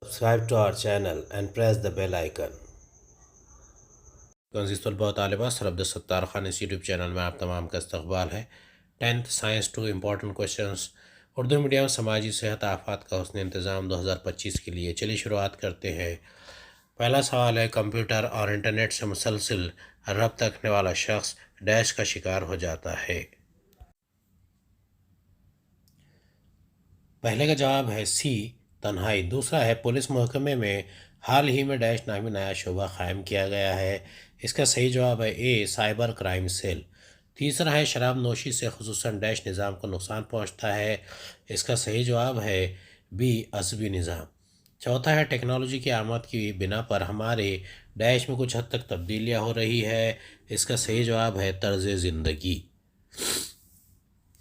Subscribe to our channel and press the bell icon. عزیز طلباء و طالبات، سر عبدالستار خان اس یوٹیوب چینل میں آپ تمام کا استقبال ہے۔ 10th science 2 important questions Urdu medium سماجی صحت آفات کا حسن انتظام 2025 کے لیے۔ چلیے شروعات کرتے ہیں۔ پہلا سوال ہے، کمپیوٹر اور انٹرنیٹ سے مسلسل ربط رکھنے والا شخص ڈیش کا شکار ہو جاتا ہے۔ پہلے کا جواب ہے سی، تنہائی۔ دوسرا ہے، پولیس محکمے میں حال ہی میں ڈیش نامی نیا شعبہ قائم کیا گیا ہے۔ اس کا صحیح جواب ہے اے، سائبر کرائم سیل۔ تیسرا ہے، شراب نوشی سے خصوصاً ڈیش نظام کو نقصان پہنچتا ہے۔ اس کا صحیح جواب ہے بی، عصبی نظام۔ چوتھا ہے، ٹیکنالوجی کی آمد کی بنا پر ہمارے ڈیش میں کچھ حد تک تبدیلیاں ہو رہی ہے۔ اس کا صحیح جواب ہے طرز زندگی۔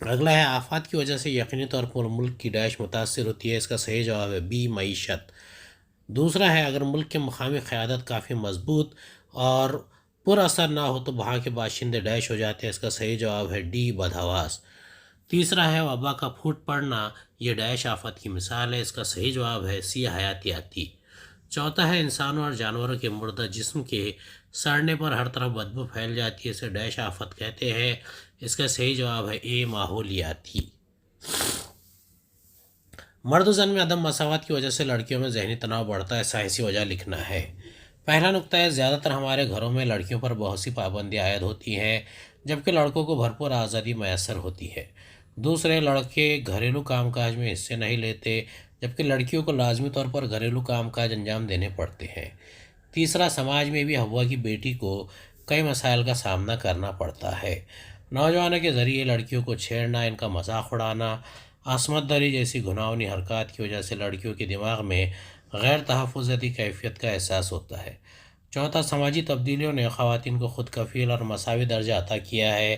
اگلا ہے، آفات کی وجہ سے یقینی طور پر ملک کی ڈیش متاثر ہوتی ہے۔ اس کا صحیح جواب ہے بی، معیشت۔ دوسرا ہے، اگر ملک کی مقامی قیادت کافی مضبوط اور پر اثر نہ ہو تو وہاں کے باشندے ڈیش ہو جاتے ہیں۔ اس کا صحیح جواب ہے ڈی، بدحواس۔ تیسرا ہے، وبا کا پھوٹ پڑنا یہ ڈیش آفت کی مثال ہے۔ اس کا صحیح جواب ہے سی، حیاتیاتی۔ چوتھا ہے، انسانوں اور جانوروں کے مردہ جسم کے سڑنے پر ہر طرف بدبو پھیل جاتی ہے، اسے ڈیش آفت کہتے ہیں۔ اس کا صحیح جواب ہے اے، ماحولیاتی۔ مرد و زن میں عدم مساوات کی وجہ سے لڑکیوں میں ذہنی تناؤ بڑھتا ہے، سائنسی وجہ لکھنا ہے۔ پہلا نقطہ ہے، زیادہ تر ہمارے گھروں میں لڑکیوں پر بہت سی پابندیاں عائد ہوتی ہیں جبکہ لڑکوں کو بھرپور آزادی میسر ہوتی ہے۔ دوسرے، لڑکے گھریلو کام کاج میں حصے نہیں لیتے جبکہ لڑکیوں کو لازمی طور پر گھریلو کام کاج انجام دینے پڑتے ہیں۔ تیسرا، سماج میں بھی ہوا کی بیٹی کو کئی مسائل کا سامنا کرنا پڑتا ہے۔ نوجوانوں کے ذریعے لڑکیوں کو چھیڑنا، ان کا مذاق اڑانا، عصمت دری جیسی گھناؤنی حرکات کی وجہ سے لڑکیوں کے دماغ میں غیر تحفظاتی کیفیت کا احساس ہوتا ہے۔ چوتھا، سماجی تبدیلیوں نے خواتین کو خود کفیل اور مساوی درجہ عطا کیا ہے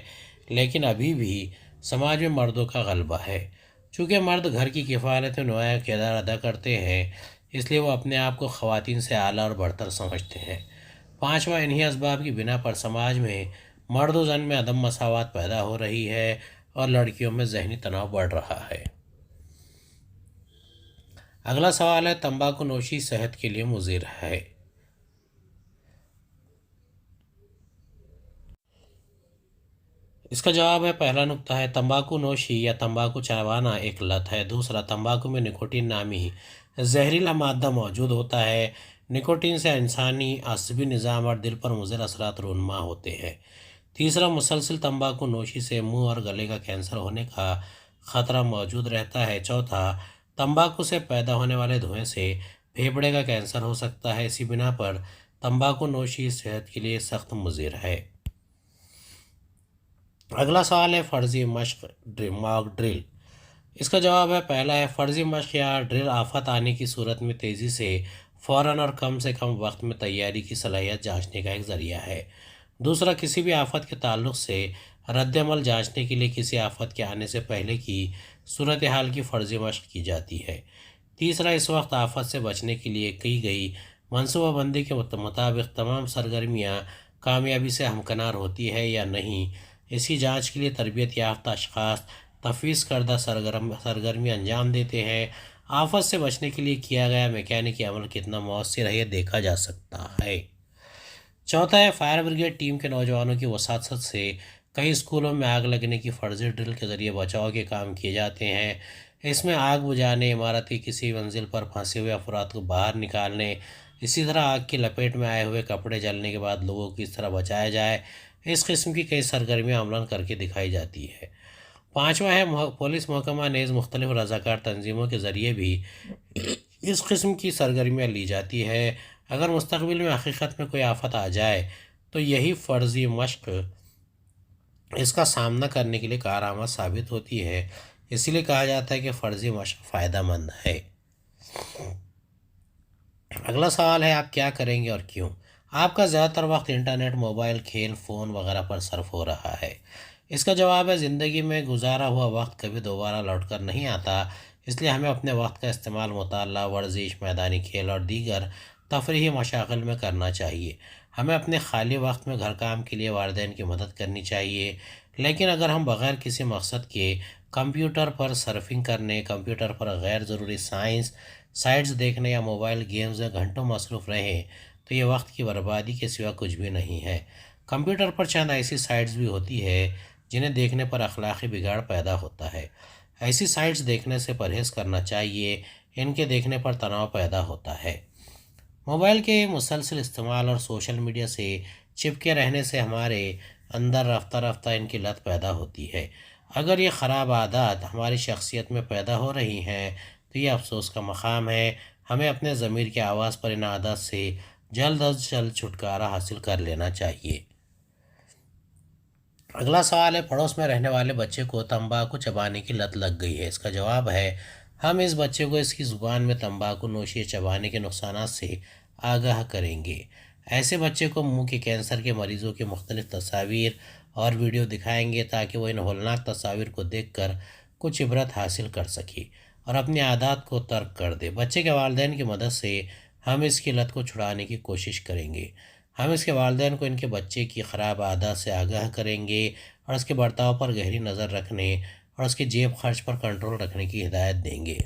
لیکن ابھی بھی سماج میں مردوں کا غلبہ ہے۔ چونکہ مرد گھر کی کفالت میں نمایاں کردار ادا کرتے ہیں اس لیے وہ اپنے آپ کو خواتین سے اعلیٰ اور برتر سمجھتے ہیں۔ پانچواں، انہی اسباب کی بنا پر سماج میں مرد و زن میں عدم مساوات پیدا ہو رہی ہے اور لڑکیوں میں ذہنی تناؤ بڑھ رہا ہے۔ اگلا سوال ہے، تمباکو نوشی صحت کے لیے مضر ہے۔ اس کا جواب ہے، پہلا نقطہ ہے، تمباکو نوشی یا تمباکو چبانا ایک لت ہے۔ دوسرا، تمباکو میں نکوٹین نامی زہریلا مادہ موجود ہوتا ہے۔ نکوٹین سے انسانی عصبی نظام اور دل پر مضر اثرات رونما ہوتے ہیں۔ تیسرا، مسلسل تمباکو نوشی سے منہ اور گلے کا کینسر ہونے کا خطرہ موجود رہتا ہے۔ چوتھا، تمباکو سے پیدا ہونے والے دھوئیں سے پھیپھڑے کا کینسر ہو سکتا ہے۔ اسی بنا پر تمباکو نوشی صحت کے لیے سخت مضر ہے۔ اگلا سوال ہے، فرضی مشق ماک ڈرل۔ اس کا جواب ہے، پہلا ہے، فرضی مشق یا ڈرل آفت آنے کی صورت میں تیزی سے فوراً اور کم سے کم وقت میں تیاری کی صلاحیت جانچنے کا ایک ذریعہ ہے۔ دوسرا، کسی بھی آفت کے تعلق سے رد عمل جانچنے کے لیے کسی آفت کے آنے سے پہلے کی صورتحال کی فرضی مشق کی جاتی ہے۔ تیسرا، اس وقت آفت سے بچنے کے لیے کی گئی منصوبہ بندی کے مطابق تمام سرگرمیاں کامیابی سے ہمکنار ہوتی ہے یا نہیں، اسی جانچ کے لیے تربیت یافتہ اشخاص تفویض کردہ سرگرمی انجام دیتے ہیں۔ آفت سے بچنے کے لیے کیا گیا میکینکی عمل کتنا مؤثر ہے یہ دیکھا جا سکتا ہے۔ چوتھا ہے، فائر بریگیڈ ٹیم کے نوجوانوں کی وساطت سے کئی اسکولوں میں آگ لگنے کی فرضی ڈرل کے ذریعے بچاؤ کے کام کیے جاتے ہیں۔ اس میں آگ بجھانے، عمارت کی کسی منزل پر پھنسے ہوئے افراد کو باہر نکالنے، اسی طرح آگ کی لپیٹ میں آئے ہوئے کپڑے جلنے کے بعد لوگوں کو کس طرح بچایا جائے، اس قسم کی کئی سرگرمیاں عملاً کر کے دکھائی جاتی ہے۔ پانچواں ہے، پولیس محکمہ نیز مختلف رضاکار تنظیموں کے ذریعے بھی اس قسم کی سرگرمیاں لی جاتی ہے۔ اگر مستقبل میں حقیقت میں کوئی آفت آ جائے تو یہی فرضی مشق اس کا سامنا کرنے کے لیے کارآمد ثابت ہوتی ہے، اسی لیے کہا جاتا ہے کہ فرضی مشق فائدہ مند ہے۔ اگلا سوال ہے، آپ کیا کریں گے اور کیوں؟ آپ کا زیادہ تر وقت انٹرنیٹ، موبائل، کھیل، فون وغیرہ پر صرف ہو رہا ہے۔ اس کا جواب ہے، زندگی میں گزارا ہوا وقت کبھی دوبارہ لوٹ کر نہیں آتا، اس لیے ہمیں اپنے وقت کا استعمال مطالعہ، ورزش، میدانی کھیل اور دیگر تفریحی مشاغل میں کرنا چاہیے۔ ہمیں اپنے خالی وقت میں گھر کام کے لیے والدین کی مدد کرنی چاہیے، لیکن اگر ہم بغیر کسی مقصد کے کمپیوٹر پر سرفنگ کرنے، کمپیوٹر پر غیر ضروری سائنس سائٹس دیکھنے یا موبائل گیمز میں گھنٹوں مصروف رہیں تو یہ وقت کی بربادی کے سوا کچھ بھی نہیں ہے۔ کمپیوٹر پر چند ایسی سائٹس بھی ہوتی ہے جنہیں دیکھنے پر اخلاقی بگاڑ پیدا ہوتا ہے۔ ایسی سائٹس دیکھنے سے پرہیز کرنا چاہیے، ان کے دیکھنے پر تناؤ پیدا ہوتا ہے۔ موبائل کے مسلسل استعمال اور سوشل میڈیا سے چپکے رہنے سے ہمارے اندر رفتہ رفتہ ان کی لت پیدا ہوتی ہے۔ اگر یہ خراب عادات ہماری شخصیت میں پیدا ہو رہی ہیں تو یہ افسوس کا مقام ہے۔ ہمیں اپنے ضمیر کی آواز پر ان عادات سے جلد از جلد چھٹکارا حاصل کر لینا چاہیے۔ اگلا سوال ہے، پڑوس میں رہنے والے بچے کو تمباکو چبانے کی لت لگ گئی ہے۔ اس کا جواب ہے، ہم اس بچے کو اس کی زبان میں تمباکو نوشی چبانے کے نقصانات سے آگاہ کریں گے۔ ایسے بچے کو منہ کے کینسر کے مریضوں کی مختلف تصاویر اور ویڈیو دکھائیں گے تاکہ وہ ان ہولناک تصاویر کو دیکھ کر کچھ عبرت حاصل کر سکے اور اپنی عادات کو ترک کر دے۔ بچے کے والدین کی مدد سے ہم اس کی لت کو چھڑانے کی کوشش کریں گے۔ ہم اس کے والدین کو ان کے بچے کی خراب عادات سے آگاہ کریں گے اور اس کے برتاؤ پر گہری نظر رکھنے اور اس کے جیب خرچ پر کنٹرول رکھنے کی ہدایت دیں گے۔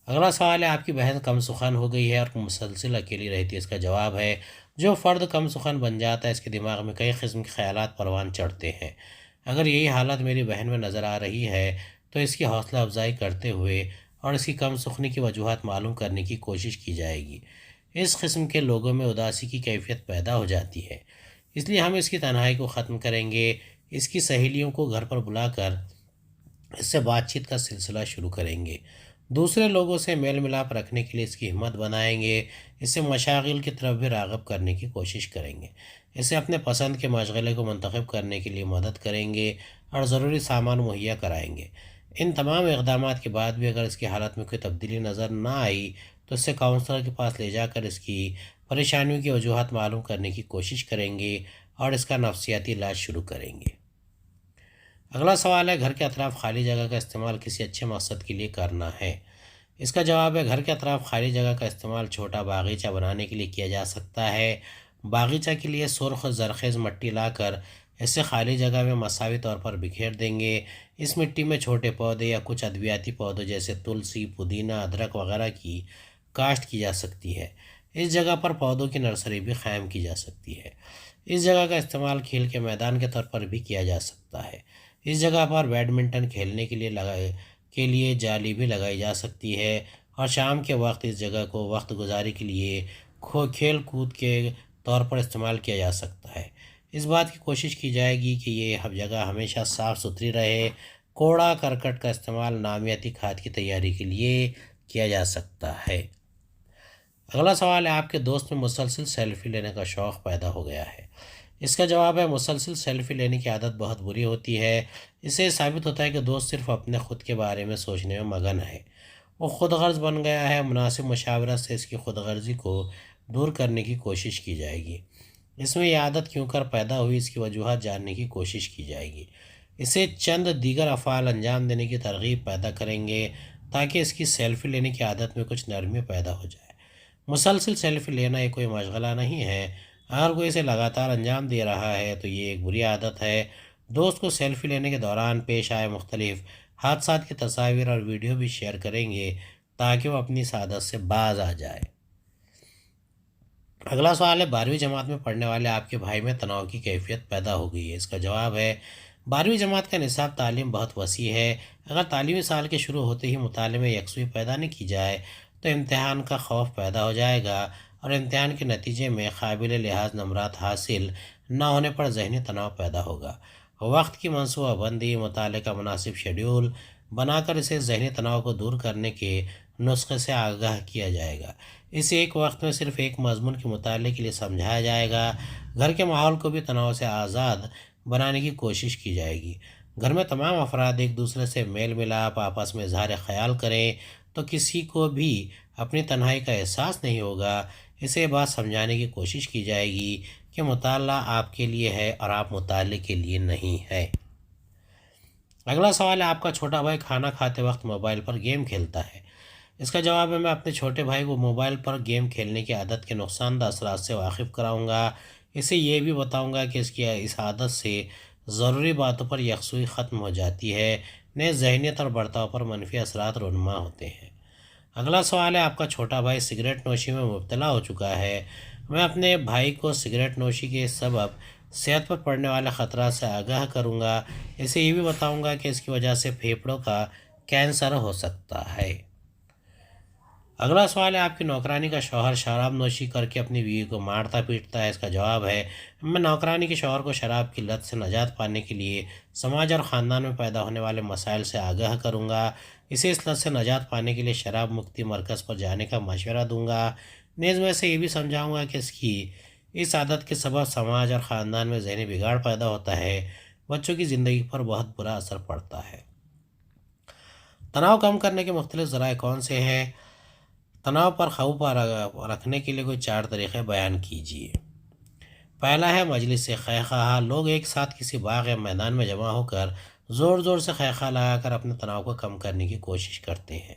اگلا سوال ہے، آپ کی بہن کم سخن ہو گئی ہے اور مسلسل اکیلی رہتی ہے۔ اس کا جواب ہے، جو فرد کم سخن بن جاتا ہے اس کے دماغ میں کئی قسم کے خیالات پروان چڑھتے ہیں۔ اگر یہی حالت میری بہن میں نظر آ رہی ہے تو اس کی حوصلہ افزائی کرتے ہوئے اور اس کی کم سخنی کی وجوہات معلوم کرنے کی کوشش کی جائے گی۔ اس قسم کے لوگوں میں اداسی کی کیفیت پیدا ہو جاتی ہے، اس لیے ہم اس کی تنہائی کو ختم کریں گے۔ اس کی سہیلیوں کو گھر پر بلا کر اس سے بات چیت کا سلسلہ شروع کریں گے۔ دوسرے لوگوں سے میل ملاپ رکھنے کے لیے اس کی ہمت بنائیں گے۔ اسے مشاغل کی طرف بھی راغب کرنے کی کوشش کریں گے۔ اسے اپنے پسند کے مشغلے کو منتخب کرنے کے لیے مدد کریں گے اور ضروری سامان مہیا کرائیں گے۔ ان تمام اقدامات کے بعد بھی اگر اس کی حالت میں کوئی تبدیلی نظر نہ آئی تو اسے کاؤنسلر کے پاس لے جا کر اس کی پریشانیوں کی وجوہات معلوم کرنے کی کوشش کریں گے اور اس کا نفسیاتی علاج شروع کریں گے۔ اگلا سوال ہے، گھر کے اطراف خالی جگہ کا استعمال کسی اچھے مقصد کے لیے کرنا ہے۔ اس کا جواب ہے، گھر کے اطراف خالی جگہ کا استعمال چھوٹا باغیچہ بنانے کے لیے کیا جا سکتا ہے۔ باغیچہ کے لیے سرخ زرخیز مٹی لا کر اسے خالی جگہ میں مساوی طور پر بکھیر دیں گے۔ اس مٹی میں چھوٹے پودے یا کچھ ادویاتی پودوں جیسے تلسی، پودینہ، ادرک وغیرہ کی کاشت کی جا سکتی ہے۔ اس جگہ پر پودوں کی نرسری بھی قائم کی جا سکتی ہے۔ اس جگہ کا استعمال کھیل کے میدان کے طور پر بھی کیا جا سکتا ہے۔ اس جگہ پر بیڈمنٹن کھیلنے کے لیے جالی بھی لگائی جا سکتی ہے اور شام کے وقت اس جگہ کو وقت گزاری کے لیے کھیل کود کے طور پر استعمال کیا جا سکتا ہے۔ اس بات کی کوشش کی جائے گی کہ یہ جگہ ہمیشہ صاف ستھری رہے۔ کوڑا کرکٹ کا استعمال نامیاتی کھاد کی تیاری کے لیے کیا جا سکتا ہے۔ اگلا سوال ہے، آپ کے دوست میں مسلسل سیلفی لینے کا شوق پیدا ہو گیا ہے۔ اس کا جواب ہے، مسلسل سیلفی لینے کی عادت بہت بری ہوتی ہے۔ اس سے ثابت ہوتا ہے کہ دوست صرف اپنے خود کے بارے میں سوچنے میں مگن ہے۔ وہ خود غرض بن گیا ہے۔ مناسب مشاورت سے اس کی خود غرضی کو دور کرنے کی کوشش کی جائے گی۔ اس میں یہ عادت کیوں کر پیدا ہوئی اس کی وجوہات جاننے کی کوشش کی جائے گی۔ اسے چند دیگر افعال انجام دینے کی ترغیب پیدا کریں گے تاکہ اس کی سیلفی لینے کی عادت میں کچھ نرمی پیدا ہو جائے۔ مسلسل سیلفی لینا یہ کوئی مشغلہ نہیں ہے۔ اگر کوئی اسے لگاتار انجام دے رہا ہے تو یہ ایک بری عادت ہے۔ دوست کو سیلفی لینے کے دوران پیش آئے مختلف حادثات کی تصاویر اور ویڈیو بھی شیئر کریں گے تاکہ وہ اپنی اس عادت سے باز آ جائے۔ اگلا سوال ہے، 12ویں جماعت میں پڑھنے والے آپ کے بھائی میں تناؤ کی کیفیت پیدا ہو گئی ہے۔ اس کا جواب ہے، 12ویں جماعت کا نصاب تعلیم بہت وسیع ہے۔ اگر تعلیمی سال کے شروع ہوتے ہی مطالعے میں یکسوئی پیدا نہ کی جائے تو امتحان کا خوف پیدا ہو جائے گا اور امتحان کے نتیجے میں قابل لحاظ نمرات حاصل نہ ہونے پر ذہنی تناؤ پیدا ہوگا۔ وقت کی منصوبہ بندی، مطالعے کا مناسب شیڈول بنا کر اسے ذہنی تناؤ کو دور کرنے کے نسخے سے آگاہ کیا جائے گا۔ اسے ایک وقت میں صرف ایک مضمون کے مطالعے کے لیے سمجھایا جائے گا۔ گھر کے ماحول کو بھی تناؤ سے آزاد بنانے کی کوشش کی جائے گی۔ گھر میں تمام افراد ایک دوسرے سے میل ملاپ، آپس میں اظہار خیال کریں تو کسی کو بھی اپنی تنہائی کا احساس نہیں ہوگا۔ اسے بات سمجھانے کی کوشش کی جائے گی کہ مطالعہ آپ کے لیے ہے اور آپ مطالعے کے لیے نہیں ہے۔ اگلا سوال ہے، آپ کا چھوٹا بھائی کھانا کھاتے وقت موبائل پر گیم کھیلتا ہے۔ اس کا جواب ہے، میں اپنے چھوٹے بھائی کو موبائل پر گیم کھیلنے کی عادت کے نقصان دہ اثرات سے واقف کراؤں گا۔ اسے یہ بھی بتاؤں گا کہ اس عادت سے ضروری باتوں پر یکسوئی ختم ہو جاتی ہے، نیز ذہنیت اور برتاؤ پر منفی اثرات رونما ہوتے ہیں۔ اگلا سوال ہے، آپ کا چھوٹا بھائی سگریٹ نوشی میں مبتلا ہو چکا ہے۔ میں اپنے بھائی کو سگریٹ نوشی کے سبب صحت پر پڑنے والے خطرات سے آگاہ کروں گا۔ اسے یہ بھی بتاؤں گا کہ اس کی وجہ سے پھیپھڑوں کا کینسر ہو سکتا ہے۔ اگلا سوال ہے، آپ کی نوکرانی کا شوہر شراب نوشی کر کے اپنی بیوی کو مارتا پیٹتا ہے۔ اس کا جواب ہے، میں نوکرانی کے شوہر کو شراب کی لت سے نجات پانے کے لیے سماج اور خاندان میں پیدا ہونے والے مسائل سے آگاہ کروں گا۔ اسے اس لت سے نجات پانے کے لیے شراب مکتی مرکز پر جانے کا مشورہ دوں گا۔ نیز میں اسے یہ بھی سمجھاؤں گا کہ اس عادت کے سبب سماج اور خاندان میں ذہنی بگاڑ پیدا ہوتا ہے، بچوں کی زندگی پر بہت برا اثر پڑتا ہے۔ تناؤ کم کرنے کے مختلف ذرائع کون سے ہیں؟ تناؤ پر قابو رکھنے کے لیے کوئی 4 طریقے بیان کیجیے۔ پہلا ہے مجلس خیخہ۔ لوگ ایک ساتھ کسی باغ یا میدان میں جمع ہو کر زور زور سے خیخہ لگا کر اپنے تناؤ کو کم کرنے کی کوشش کرتے ہیں۔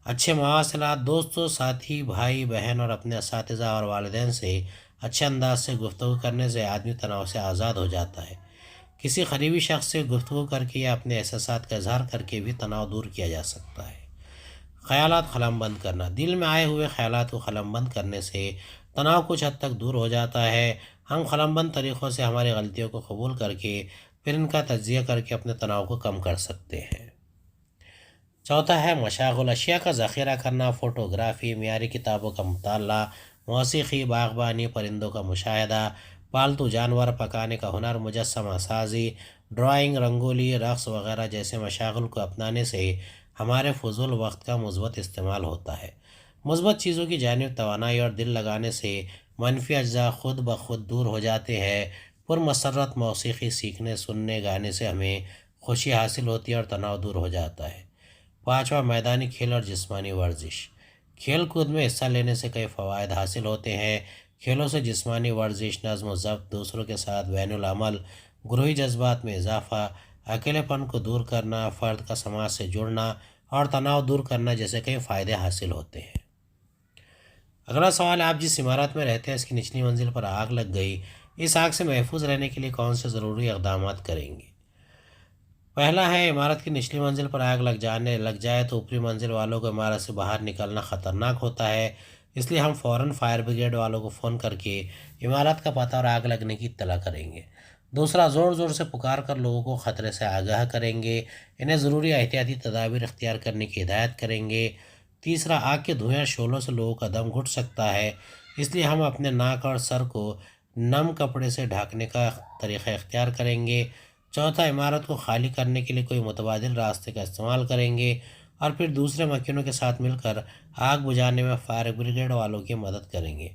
اچھے مواصلات، دوستوں، ساتھی، بھائی بہن اور اپنے اساتذہ اور والدین سے اچھے انداز سے گفتگو کرنے سے آدمی تناؤ سے آزاد ہو جاتا ہے۔ کسی قریبی شخص سے گفتگو کر کے یا اپنے احساسات کا اظہار کر کے بھی تناؤ دور کیا جا سکتا ہے۔ خیالات قلم بند کرنا، دل میں آئے ہوئے خیالات کو قلم بند کرنے سے تناؤ کچھ حد تک دور ہو جاتا ہے۔ ہم قلم بند طریقوں سے ہماری غلطیوں کو قبول کر کے پھر ان کا تجزیہ کر کے اپنے تناؤ کو کم کر سکتے ہیں۔ چوتھا ہے مشاغل، اشیاء کا ذخیرہ کرنا، فوٹوگرافی، معیاری کتابوں کا مطالعہ، موسیقی، باغبانی، پرندوں کا مشاہدہ، پالتو جانور پکانے کا ہنر، مجسمہ سازی، ڈرائنگ، رنگولی، رقص وغیرہ جیسے مشاغل کو اپنانے سے ہمارے فضول وقت کا مثبت استعمال ہوتا ہے۔ مثبت چیزوں کی جانب توانائی اور دل لگانے سے منفی اجزاء خود بخود دور ہو جاتے ہیں۔ پرمسرت موسیقی سیکھنے، سننے، گانے سے ہمیں خوشی حاصل ہوتی ہے اور تناؤ دور ہو جاتا ہے۔ پانچواں میدانی کھیل اور جسمانی ورزش، کھیل کود میں حصہ لینے سے کئی فوائد حاصل ہوتے ہیں۔ کھیلوں سے جسمانی ورزش، نظم و ضبط، دوسروں کے ساتھ بین العمل، گروہی جذبات میں اضافہ، اکیلے پن کو دور کرنا، فرد کا سماج سے جڑنا اور تناؤ دور کرنا جیسے کئی فائدے حاصل ہوتے ہیں۔ اگلا سوال ہے، آپ جس عمارت میں رہتے ہیں اس کی نچلی منزل پر آگ لگ گئی، اس آگ سے محفوظ رہنے کے لیے کون سے ضروری اقدامات کریں گے؟ پہلا ہے، عمارت کی نچلی منزل پر آگ لگ جائے تو اوپری منزل والوں کو عمارت سے باہر نکلنا خطرناک ہوتا ہے، اس لیے ہم فوراً فائر بریگیڈ والوں کو فون کر کے عمارت کا پتہ اور آگ لگنے کی اطلاع کریں گے۔ دوسرا، زور زور سے پکار کر لوگوں کو خطرے سے آگاہ کریں گے، انہیں ضروری احتیاطی تدابیر اختیار کرنے کی ہدایت کریں گے۔ تیسرا، آگ کے دھوئیں اور شعلوں سے لوگوں کا دم گھٹ سکتا ہے، اس لیے ہم اپنے ناک اور سر کو نم کپڑے سے ڈھانکنے کا طریقہ اختیار کریں گے۔ چوتھا، عمارت کو خالی کرنے کے لیے کوئی متبادل راستے کا استعمال کریں گے اور پھر دوسرے مکینوں کے ساتھ مل کر آگ بجھانے میں فائر بریگیڈ والوں کی مدد کریں گے۔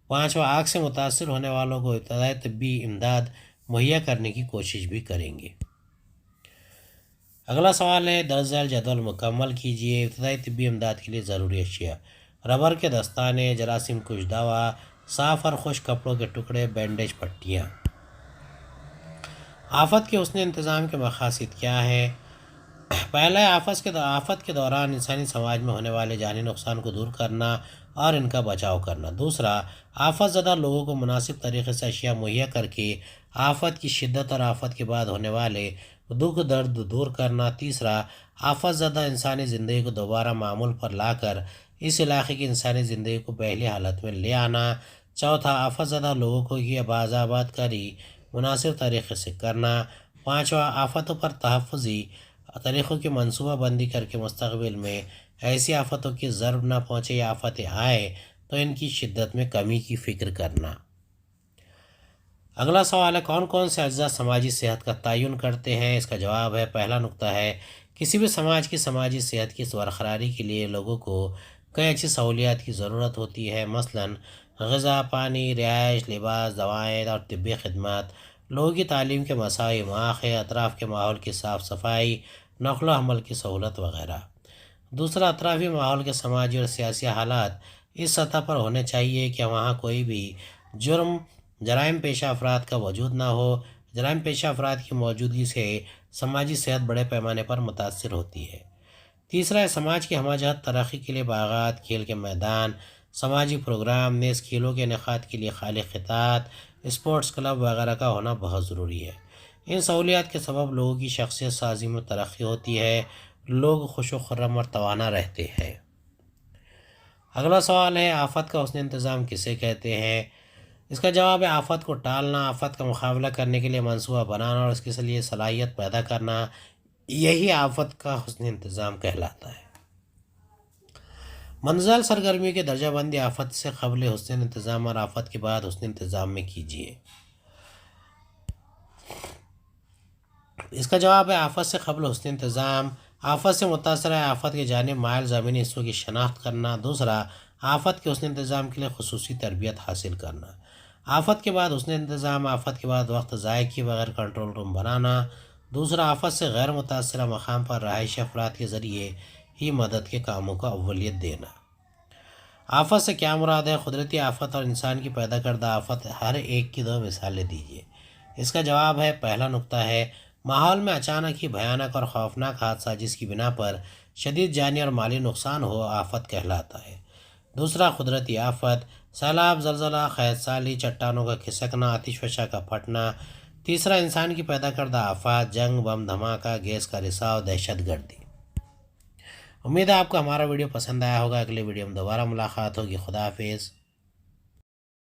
پانچواں، آگ سے متاثر ہونے والوں کو ابتدائی طبی امداد مہیا کرنے کی کوشش بھی کریں گے۔ اگلا سوال ہے، درج ذیل جدول مکمل کیجیے۔ ابتدائی طبی امداد کے لیے ضروری اشیاء: ربر کے دستانے، جراثیم کش دوا، صاف اور خشک کپڑوں کے ٹکڑے، بینڈیج، پٹیاں۔ آفت کے حسن انتظام کے مقاصد کیا ہیں؟ پہلا ہے، آفت کے دوران انسانی سماج میں ہونے والے جانی نقصان کو دور کرنا اور ان کا بچاؤ کرنا۔ دوسرا، آفت زدہ لوگوں کو مناسب طریقے سے اشیاء مہیا کر کے آفت کی شدت اور آفت کے بعد ہونے والے دکھ درد دور کرنا۔ تیسرا، آفت زدہ انسانی زندگی کو دوبارہ معمول پر لا کر اس علاقے کی انسانی زندگی کو پہلی حالت میں لے آنا۔ چوتھا، آفت زدہ لوگوں کو یہ باز آباد کاری مناسب طریقے سے کرنا۔ پانچواں، آفتوں پر تحفظی طریقوں کی منصوبہ بندی کر کے مستقبل میں ایسی آفتوں کی ضرب نہ پہنچے یا آفتیں آئیں تو ان کی شدت میں کمی کی فکر کرنا۔ اگلا سوال ہے، کون کون سے اجزاء سماجی صحت کا تعین کرتے ہیں؟ اس کا جواب ہے، پہلا نقطہ ہے، کسی بھی سماج کی سماجی صحت کی برقراری کے لیے لوگوں کو کئی اچھی سہولیات کی ضرورت ہوتی ہے، مثلاً غذا، پانی، رہائش، لباس، دوائیں اور طبی خدمات، لوگوں کی تعلیم کے مساعی مواقع، اطراف کے ماحول کی صاف صفائی، نقل و حمل کی سہولت وغیرہ۔ دوسرا، اطرافی ماحول کے سماجی اور سیاسی حالات اس سطح پر ہونے چاہیے کہ وہاں کوئی بھی جرائم پیشہ افراد کا وجود نہ ہو۔ جرائم پیشہ افراد کی موجودگی سے سماجی صحت بڑے پیمانے پر متاثر ہوتی ہے۔ تیسرا ہے، سماج کی ہمہ جہت ترقی کے لیے باغات، کھیل کے میدان، سماجی پروگرام، نیز کھیلوں کے انعقاد کے لیے خالی خطوط، اسپورٹس کلب وغیرہ کا ہونا بہت ضروری ہے۔ ان سہولیات کے سبب لوگوں کی شخصیت سازی میں ترقی ہوتی ہے، لوگ خوش و خرم اور توانا رہتے ہیں۔ اگلا سوال ہے آفت کا حسن انتظام کسے کہتے ہیں؟ اس کا جواب ہے آفت کو ٹالنا، آفت کا مقابلہ کرنے کے لیے منصوبہ بنانا اور اس کے لیے صلاحیت پیدا کرنا، یہی آفت کا حسن انتظام کہلاتا ہے۔ منزل سرگرمی کے درجہ بندی آفت سے قبل حسن انتظام اور آفت کے بعد حسن انتظام میں کیجیے۔ اس کا جواب ہے آفت سے قبل حسن انتظام۔ آفت سے متاثرہ آفت کے جانب مائل زمینی حصوں کی شناخت کرنا۔ دوسرا، آفت کے حسن انتظام کے لیے خصوصی تربیت حاصل کرنا۔ آفت کے بعد حسن انتظام، آفت کے بعد وقت ضائع کیے بغیر کنٹرول روم بنانا۔ دوسرا، آفت سے غیر متاثرہ مقام پر رہائشی افراد کے ذریعے ہی مدد کے کاموں کو اولویت دینا۔ آفت سے کیا مراد ہے؟ قدرتی آفت اور انسان کی پیدا کردہ آفت، ہر ایک کی دو مثالیں دیجیے۔ اس کا جواب ہے، پہلا نقطہ ہے ماحول میں اچانک ہی بھیانک اور خوفناک حادثہ جس کی بنا پر شدید جانی اور مالی نقصان ہو، آفت کہلاتا ہے۔ دوسرا، قدرتی آفت، سیلاب، زلزلہ، قحط سالی، چٹانوں کا کھسکنا، آتش فشاں کا پھٹنا۔ تیسرا، انسان کی پیدا کردہ آفات، جنگ، بم دھماکہ، گیس کا رساؤ، دہشت گردی۔ امید ہے آپ کو ہمارا ویڈیو پسند آیا ہوگا۔ اگلے ویڈیو میں دوبارہ ملاقات ہوگی۔ خدا حافظ۔